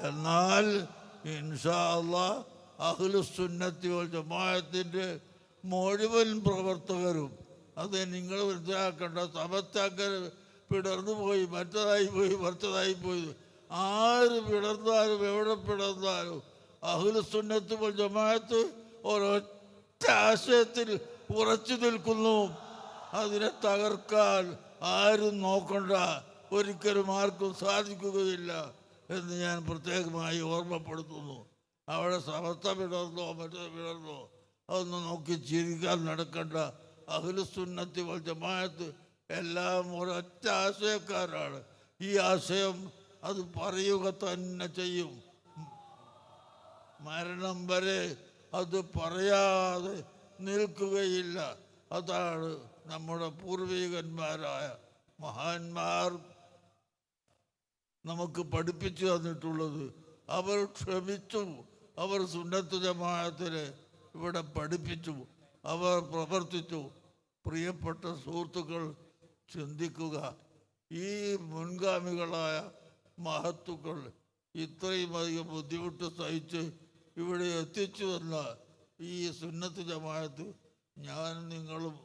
എന്നാൽ ഇൻഷാ അല്ലാഹ് അഹ്ലുസുന്നത്തി വൽ ജമാഅത്തിൻ്റെ മുഴുവൻ പ്രവർത്തകരും, അത് നിങ്ങൾ മനസ്സിലാക്കേണ്ട, സമസ്തക്കാർ പിടർന്നു പോയി, മറ്റതായി പോയി, മറിച്ചതായി പോയി, ആര് പിടർന്നാലും എവിടെ പിടർന്നാലും അഹ്ലുസുന്നത്തി വൽ ജമാഅത്ത് ഒരൊറ്റ ആശയത്തിൽ ഉറച്ചു നിൽക്കുന്നു. അതിനെ തകർക്കാൻ ആരും നോക്കണ്ട, ഒരിക്കലും ആർക്കും സാധിക്കുകയില്ല എന്ന് ഞാൻ പ്രത്യേകമായി ഓർമ്മപ്പെടുത്തുന്നു. അവിടെ സമസ്ത പിടർന്നോ മറ്റേ പിടർന്നോ അതൊന്നും നോക്കി ചിരിക്കാൻ നടക്കണ്ട. അഹ്ലുസുന്നത്തി വൽ ജമാഅത്ത് എല്ലാം ഒരൊറ്റ ആശയക്കാരാണ്. ഈ ആശയം അത് പറയുക തന്നെ ചെയ്യും. മരണം വരെ അത് പറയാതെ നിൽക്കുകയില്ല. അതാണ് നമ്മുടെ പൂർവികന്മാരായ മഹാന്മാർ നമുക്ക് പഠിപ്പിച്ചു തന്നിട്ടുള്ളത്. അവർ ക്ഷമിച്ചു, അവർ സുന്നത്ത് ജമാഅത്തിനെ ഇവിടെ പഠിപ്പിച്ചു, അവർ പ്രവർത്തിച്ചു. പ്രിയപ്പെട്ട സുഹൃത്തുക്കൾ, ചിന്തിക്കുക, ഈ മുൻഗാമികളായ മഹത്തുക്കൾ ഇത്രയും അധികം ബുദ്ധിമുട്ട് സഹിച്ച് ഇവിടെ എത്തിച്ചു വന്ന ഈ സുന്നത്ത് ജമാഅത്ത് ഞാനും നിങ്ങളും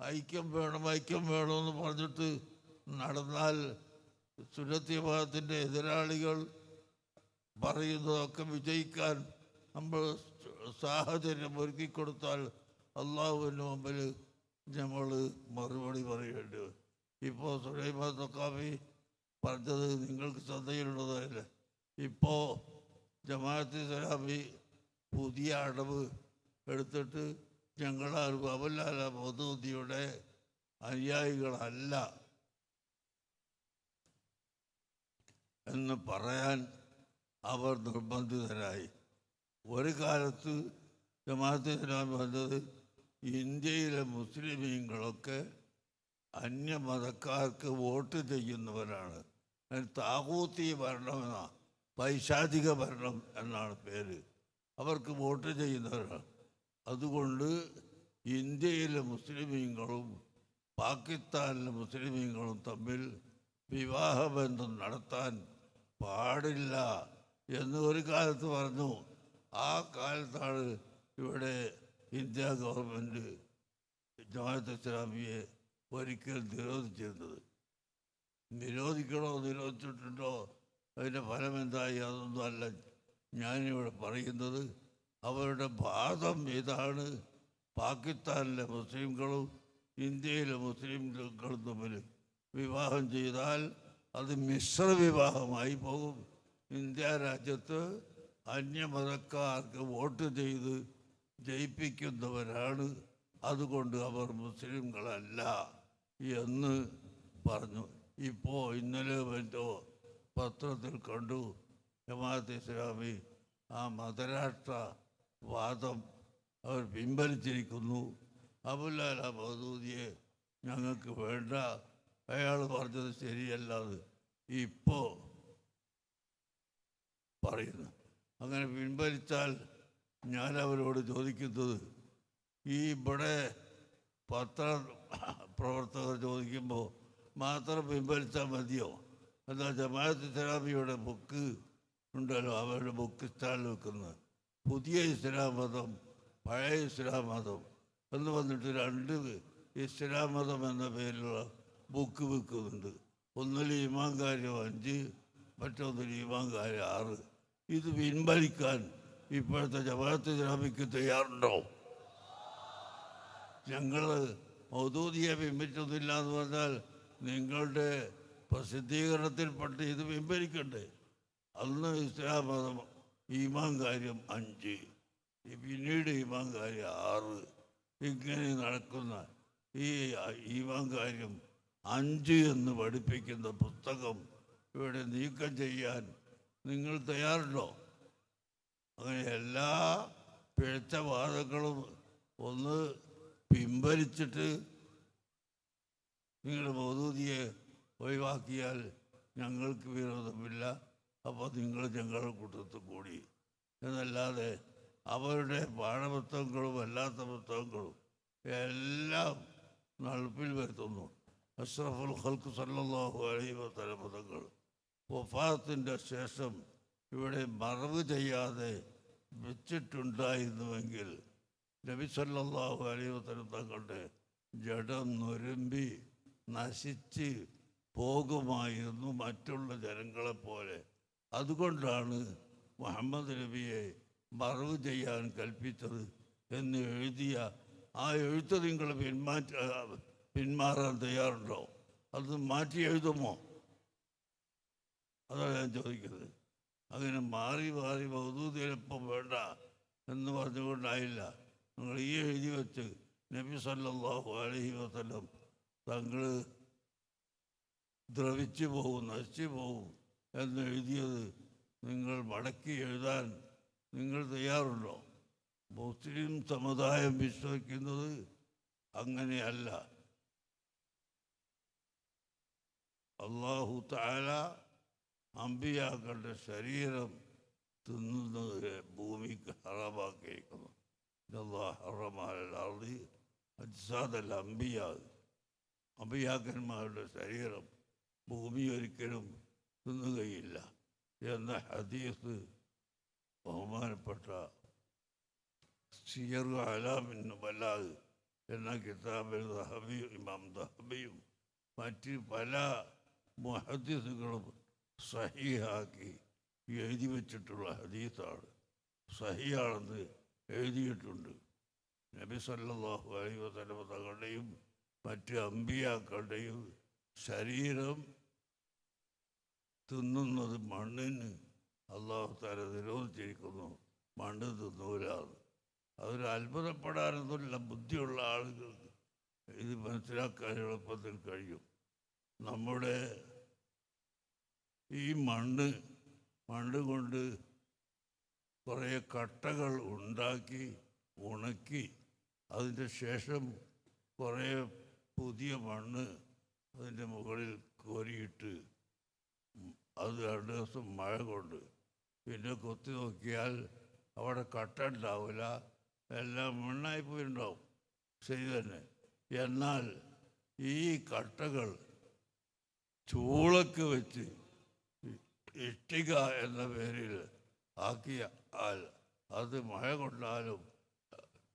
ഐക്യം വേണം ഐക്യം വേണമെന്ന് പറഞ്ഞിട്ട് നടന്നാൽ സുന്നത്ത് ജമാഅത്തിൻ്റെ എതിരാളികൾ പറയുന്നതൊക്കെ വിജയിക്കാൻ നമ്മൾ സാഹചര്യം ഒരുക്കിക്കൊടുത്താൽ അള്ളാഹുവിൻ്റെ മുമ്പിൽ നമ്മൾ മറുപടി പറയേണ്ടി വരും. ഇപ്പോൾ സുലൈമാൻ സഖാഫി പറഞ്ഞത് നിങ്ങൾക്ക് ശ്രദ്ധയിലുള്ളതല്ലേ. ഇപ്പോൾ ജമാഅത്ത് ഇസ്ലാമി പുതിയ അടവ് എടുത്തിട്ട് ഞങ്ങളാരും അബുല്ലാല മൗദൂദിയുടെ അനുയായികളല്ല എന്ന് പറയാൻ അവർ നിർബന്ധിതരായി. ഒരു കാലത്ത് ജമാഅത്ത് ഇസ്ലാമി പറഞ്ഞത് ഇന്ത്യയിലെ മുസ്ലിമീങ്ങളൊക്കെ അന്യമതക്കാർക്ക് വോട്ട് ചെയ്യുന്നവരാണ്. താകൂത്തി ഭരണമെന്ന പൈശാചിക ഭരണം എന്നാണ് പേര്. അവർക്ക് വോട്ട് ചെയ്യുന്നവരാണ്. അതുകൊണ്ട് ഇന്ത്യയിലെ മുസ്ലിമീങ്ങളും പാകിസ്ഥാനിലെ മുസ്ലിമീങ്ങളും തമ്മിൽ വിവാഹബന്ധം നടത്താൻ പാടില്ല എന്ന് ഒരു കാലത്ത് പറഞ്ഞു. ആ കാലത്താണ് ഇവിടെ ഇന്ത്യ ഗവൺമെൻറ് ജമാഅത്ത് ഇസ്ലാമിയെ ഒരിക്കൽ നിരോധിച്ചിരുന്നത്. നിരോധിച്ചിട്ടുണ്ടോ അതിൻ്റെ ഫലം എന്തായി? അതൊന്നും അല്ല ഞാനിവിടെ പറയുന്നത്. അവരുടെ വാദം ഇതാണ്: പാകിസ്ഥാനിലെ മുസ്ലിംകളും ഇന്ത്യയിലെ മുസ്ലിംകളും തമ്മിൽ വിവാഹം ചെയ്താൽ അത് മിശ്ര വിവാഹമായി പോകും. ഇന്ത്യ രാജ്യത്ത് അന്യമതക്കാർക്ക് വോട്ട് ചെയ്ത് ജയിപ്പിക്കുന്നവരാണ്, അതുകൊണ്ട് അവർ മുസ്ലിംകളല്ല എന്ന് പറഞ്ഞു. ഇപ്പോൾ ഇന്നലെ മറ്റോ പത്രത്തിൽ കണ്ടു, ജമാഅത്ത് ഇസ്ലാമി ആ മതരാഷ്ട്ര വാദം അവർ പിൻവലിച്ചിരിക്കുന്നു. അബുല്ലാല മൗദൂദിയെ ഞങ്ങൾക്ക് വേണ്ട, അയാൾ പറഞ്ഞത് ശരിയല്ലാതെ ഇപ്പോൾ പറയുന്നു. അങ്ങനെ പിൻവലിച്ചാൽ ഞാൻ അവരോട് ചോദിക്കുന്നത്, ഈ ഇവിടെ പത്രപ്രവർത്തകർ ചോദിക്കുമ്പോൾ മാത്രം പിൻവലിച്ചാൽ മതിയോ? എന്താ ജമാഅത്ത് ഇസ്ലാമിയുടെ ബുക്ക് ഉണ്ടല്ലോ, അവരുടെ ബുക്ക് സ്റ്റാളിൽ വെക്കുന്നത് പുതിയ ഇസ്ലാം മതം, പഴയ ഇസ്ലാം മതം എന്ന് വന്നിട്ട് രണ്ട് ഇസ്ലാം മതം എന്ന പേരിലുള്ള ബുക്ക് വെക്കുന്നുണ്ട്. ഒന്നിൽ ഈമാൻ കാര്യം 5, മറ്റൊന്നിൽ ഈമാൻ കാര്യം 6. ഇത് പിൻവലിക്കാൻ ഇപ്പോഴത്തെ ജമാഅത്ത് ഇസ്ലാമിക്ക് തയ്യാറുണ്ടോ? ഞങ്ങൾ മൗദൂദിയെ പിൻവലിച്ചൊന്നുമില്ല എന്ന് പറഞ്ഞാൽ നിങ്ങളുടെ പ്രസിദ്ധീകരണത്തിൽപ്പെട്ട് ഇത് പിൻവലിക്കണ്ടേ? അന്ന് ഇസ്ലാം മതം ഈമാൻ കാര്യം 5, പിന്നീട് ഈമാൻ കാര്യം 6, ഇങ്ങനെ നടക്കുന്ന ഈ ഈമാൻ കാര്യം 5 എന്ന് പഠിപ്പിക്കുന്ന പുസ്തകം ഇവിടെ നീക്കം ചെയ്യാൻ നിങ്ങൾ തയ്യാറുണ്ടോ? അങ്ങനെ എല്ലാ പിഴച്ച വാദങ്ങളും ഒന്ന് പിൻവലിച്ചിട്ട് നിങ്ങളുടെ മൗദൂദിയെ ഒഴിവാക്കിയാൽ ഞങ്ങൾക്ക് വിരോധമില്ല. അപ്പോൾ നിങ്ങൾ ഞങ്ങളുടെ കൂട്ടത്തിൽ കൂടി എന്നല്ലാതെ അവരുടെ പാഠപുസ്തകങ്ങളും അല്ലാത്ത പുസ്തകങ്ങളും എല്ലാം നടപ്പിൽ വരുത്തുന്നു. അഷ്റഫുൽ ഖൽഖ് സല്ലല്ലാഹു അലൈഹി വസല്ലം തങ്ങൾ വഫാത്തിൻ്റെ ശേഷം ഇവിടെ മറവ് ചെയ്യാതെ വെച്ചിട്ടുണ്ടായിരുന്നുവെങ്കിൽ നബി സല്ലല്ലാഹു അലൈഹി വസല്ലം തങ്ങളുടെ ജഡം നുരുമ്പി നശിച്ച് പോകുമായിരുന്നു മറ്റുള്ള ജനങ്ങളെപ്പോലെ. അതുകൊണ്ടാണ് മുഹമ്മദ് നബിയെ മറവ് ചെയ്യാൻ കൽപ്പിച്ചത് എന്ന് എഴുതിയ ആ എഴുത്ത് നിങ്ങൾ പിന്മാറാൻ തയ്യാറുണ്ടോ? അത് മാറ്റി എഴുതുമോ? അതാണ് ഞാൻ ചോദിക്കുന്നത്. അങ്ങനെ മാറി മൗദൂദിയപ്പം വേണ്ട എന്ന് പറഞ്ഞുകൊണ്ടായില്ല. നിങ്ങൾ ഈ എഴുതി വെച്ച് നബി സല്ലല്ലാഹു അലൈഹി വസല്ലം തങ്ങൾ ദ്രവിച്ചു പോകും, നശിച്ചു പോകും എന്നെഴുതിയത് നിങ്ങൾ മടക്കി എഴുതാൻ നിങ്ങൾ തയ്യാറുണ്ടോ? മുസ്ലിം സമുദായം വിശ്വസിക്കുന്നത് അങ്ങനെയല്ല. അല്ലാഹു തആല അമ്പിയാക്കളുടെ ശരീരം തിന്നുന്നത് ഭൂമിക്ക് ഹറാമാക്കിയിരിക്കുന്നു. അമ്പിയാക്കന്മാരുടെ ശരീരം ഭൂമി ഒരിക്കലും തിന്നുകയില്ല എന്ന ഹദീസ് ബഹുമാനപ്പെട്ട സിയറു അലാമിൻ നുബലാഗ് എന്ന കിതാബിൽ ഇമാം ദഹബിയും മറ്റ് പല മുഹദ്ദിസുകളും സഹീഹാക്കി എഴുതി വച്ചിട്ടുള്ള ഹദീസാണ്. സഹീഹാണെന്ന് എഴുതിയിട്ടുണ്ട്. നബി സല്ലല്ലാഹു അലൈഹി വസല്ലം തങ്ങളുടെയും മറ്റ് അമ്പിയാക്കളുടെയും ശരീരം തിന്നുന്നത് മണ്ണിന് അല്ലാഹു തആല നിരോധിച്ചിരിക്കുന്നു. മണ്ണ് തിന്നൂലാന്ന്. അതൊരു അത്ഭുതപ്പെടാനൊന്നുമില്ല. ബുദ്ധിയുള്ള ആളുകൾക്ക് ഇത് മനസ്സിലാക്കാൻ എളുപ്പത്തിൽ കഴിയും. നമ്മുടെ ഈ മണ്ണ് കൊണ്ട് കുറേ കട്ടകൾ ഉണ്ടാക്കി ഉണക്കി അതിൻ്റെ ശേഷം കുറേ പുതിയ മണ്ണ് അതിൻ്റെ മുകളിൽ കോരിയിട്ട് അത് 2 ദിവസം മഴ കൊണ്ട് പിന്നെ കൊത്തി നോക്കിയാൽ അവിടെ കട്ട ഉണ്ടാവില്ല, എല്ലാം മണ്ണായി പോയിട്ടുണ്ടാവും. ശരി തന്നെ. എന്നാൽ ഈ കട്ടകൾ ചൂളക്ക് വെച്ച് ഇഷ്ടിക എന്ന പേരിൽ ആക്കിയാൽ അത് മഴ കൊണ്ടാലും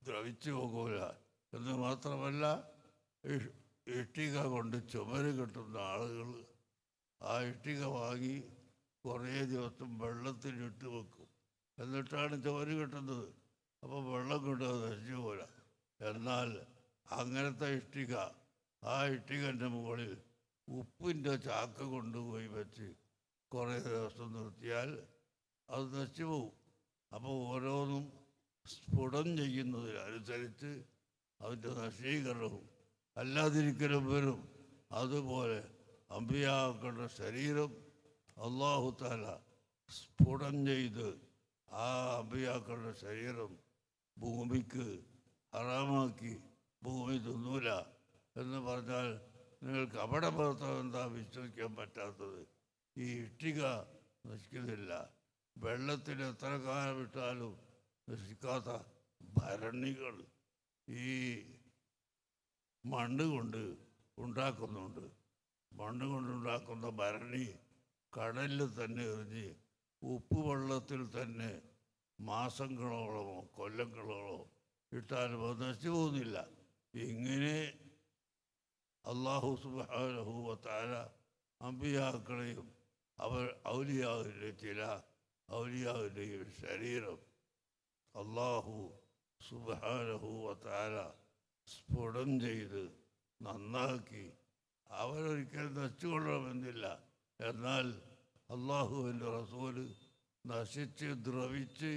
ദ്രവിച്ചു പോകൂല. എന്ന് മാത്രമല്ല, ഇഷ്ടിക കൊണ്ട് ചുമര് കെട്ടുന്ന ആളുകൾ ആ ഇഷ്ടിക വാങ്ങി കുറേ ദിവസം വെള്ളത്തിലിട്ട് വെക്കും. എന്നിട്ടാണ് ചുമര് കെട്ടുന്നത്. അപ്പോൾ വെള്ളം കൊണ്ട് അത് നശിച്ചു പോരാ. എന്നാൽ അങ്ങനത്തെ ഇഷ്ടിക, ആ ഇഷ്ടികൻ്റെ മുകളിൽ ഉപ്പിൻ്റെ ചാക്ക് കൊണ്ടുപോയി വെച്ച് കുറേ ദിവസം നിർത്തിയാൽ അത് നശിച്ചു പോവും. അപ്പോൾ ഓരോന്നും സ്ഫുടം ചെയ്യുന്നതിനനുസരിച്ച് അതിൻ്റെ നശീകരണവും അല്ലാതിരിക്കലും വരും. അതുപോലെ അമ്പിയാക്കളുടെ ശരീരം അല്ലാഹു തആല സ്ഫുടം ചെയ്ത് ആ അമ്പിയാക്കളുടെ ശരീരം ഭൂമിക്ക് ഹറാമാക്കി. ഭൂമി തിന്നൂല എന്ന് പറഞ്ഞാൽ നിങ്ങൾക്ക് അവിടെ മാത്രം എന്താ വിശ്വസിക്കാൻ പറ്റാത്തത്? ഈ ഇഷ്ടിക നശിക്കുന്നില്ല. വെള്ളത്തിൽ എത്ര കാലം ഇട്ടാലും നശിക്കാത്ത ഭരണികൾ ഈ മണ്ണ് കൊണ്ട് ഉണ്ടാക്കുന്നുണ്ട്. മണ്ണ് കൊണ്ടുണ്ടാക്കുന്ന ഭരണി കടലിൽ തന്നെ എറിഞ്ഞ് ഉപ്പ് വെള്ളത്തിൽ തന്നെ മാസങ്ങളോളമോ കൊല്ലങ്ങളോളമോ ഇട്ടാലും അത് നശിച്ചു പോകുന്നില്ല. ഇങ്ങനെ അല്ലാഹു സുബ്ഹാനഹു വ തആല അമ്പിയാക്കളെയും അവർ ഔലിയാവിൻ്റെ ചില ഔലിയാവിൻ്റെയും ശരീരം അല്ലാഹു സുബ്ഹാനഹു വ തആല സ്ഫുടം ചെയ്ത് നന്നാക്കി. അവരൊരിക്കലും നശിച്ചുകൊള്ളണമെന്നില്ല. എന്നാൽ അള്ളാഹുവിൻ്റെ റസൂല് നശിച്ച് ദ്രവിച്ച്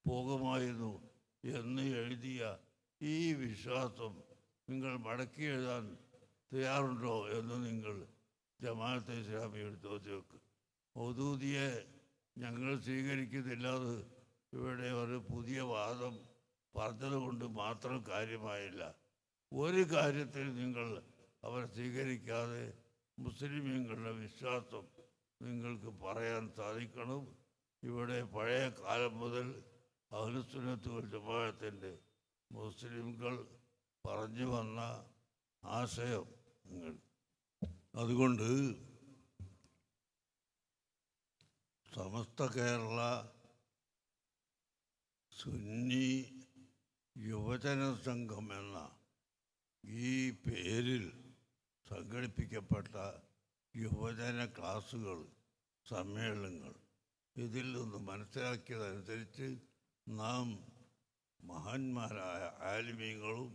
പോകുമായിരുന്നു എന്ന് എഴുതിയ ഈ വിശ്വാസം നിങ്ങൾ മടക്കി എഴുതാൻ തയ്യാറുണ്ടോ എന്ന് നിങ്ങൾ ജമാഅത്തെ ഇസ്ലാമിയോട് ചോദിച്ചു വെക്ക്. മൗദൂദിയെ ഞങ്ങൾ സ്വീകരിക്കുന്നില്ലാതെ ഇവിടെ ഒരു പുതിയ വാദം പറഞ്ഞതുകൊണ്ട് മാത്രം കാര്യമായില്ല. ഒരു കാര്യത്തിൽ നിങ്ങൾ അവരെ സ്വീകരിക്കാതെ മുസ്ലിമീങ്ങളുടെ വിശ്വാസം നിങ്ങൾക്ക് പറയാൻ സാധിക്കണം. ഇവിടെ പഴയ കാലം മുതൽ അഹ്ലുസുന്നത്ത് വൽ ജമാഅത്തിൻ്റെ മുസ്ലിംകൾ പറഞ്ഞു വന്ന ആശയം നിങ്ങൾ. അതുകൊണ്ട് സമസ്ത കേരള സുന്നി യുവജന സംഘം എന്ന ഈ പേരിൽ സംഘടിപ്പിക്കപ്പെട്ട യുവജന ക്ലാസുകൾ, സമ്മേളനങ്ങൾ, ഇതിൽ നിന്ന് മനസ്സിലാക്കിയതനുസരിച്ച് നാം മഹാന്മാരായ ആലിമീങ്ങളും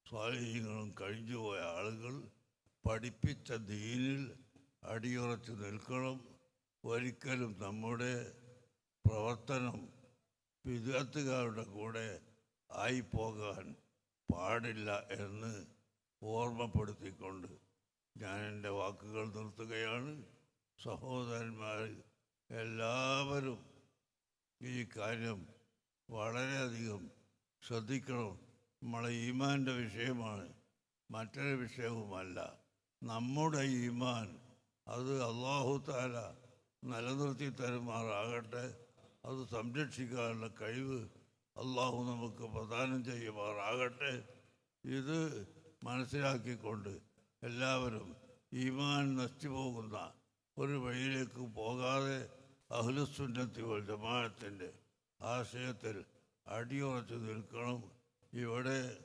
സ്വാലിഹീങ്ങളും കഴിഞ്ഞുപോയ ആളുകൾ പഠിപ്പിച്ച ദീനിൽ അടിയുറച്ച് നിൽക്കണം. ഒരിക്കലും നമ്മുടെ പ്രവർത്തനം വിദഗ്ധക്കാരുടെ കൂടെ ആയിപ്പോകാൻ പാടില്ല എന്ന് ഓർമ്മപ്പെടുത്തിക്കൊണ്ട് ഞാൻ എൻ്റെ വാക്കുകൾ നിർത്തുകയാണ്. സഹോദരന്മാർ എല്ലാവരും ഈ കാര്യം വളരെയധികം ശ്രദ്ധിക്കണം. നമ്മളെ ഈമാൻ്റെ വിഷയമാണ്, മറ്റൊരു വിഷയവുമല്ല. നമ്മുടെ ഈമാൻ അത് അല്ലാഹു തആല നിലനിർത്തി തരുമാറാകട്ടെ. അത് സംരക്ഷിക്കാനുള്ള കഴിവ് അല്ലാഹു നമുക്ക് പ്രദാനം ചെയ്യുമാറാകട്ടെ. ഇത് മനസ്സിലാക്കിക്കൊണ്ട് എല്ലാവരും ഈമാൻ നശിച്ചു പോകുന്ന ഒരു വഴിയിലേക്ക് പോകാതെ അഹ്ലുസുന്നത്തി വൽ ജമാഅത്തിൻ്റെ ആശയത്തിൽ അടിയുറച്ച് നിൽക്കണം. ഇവിടെ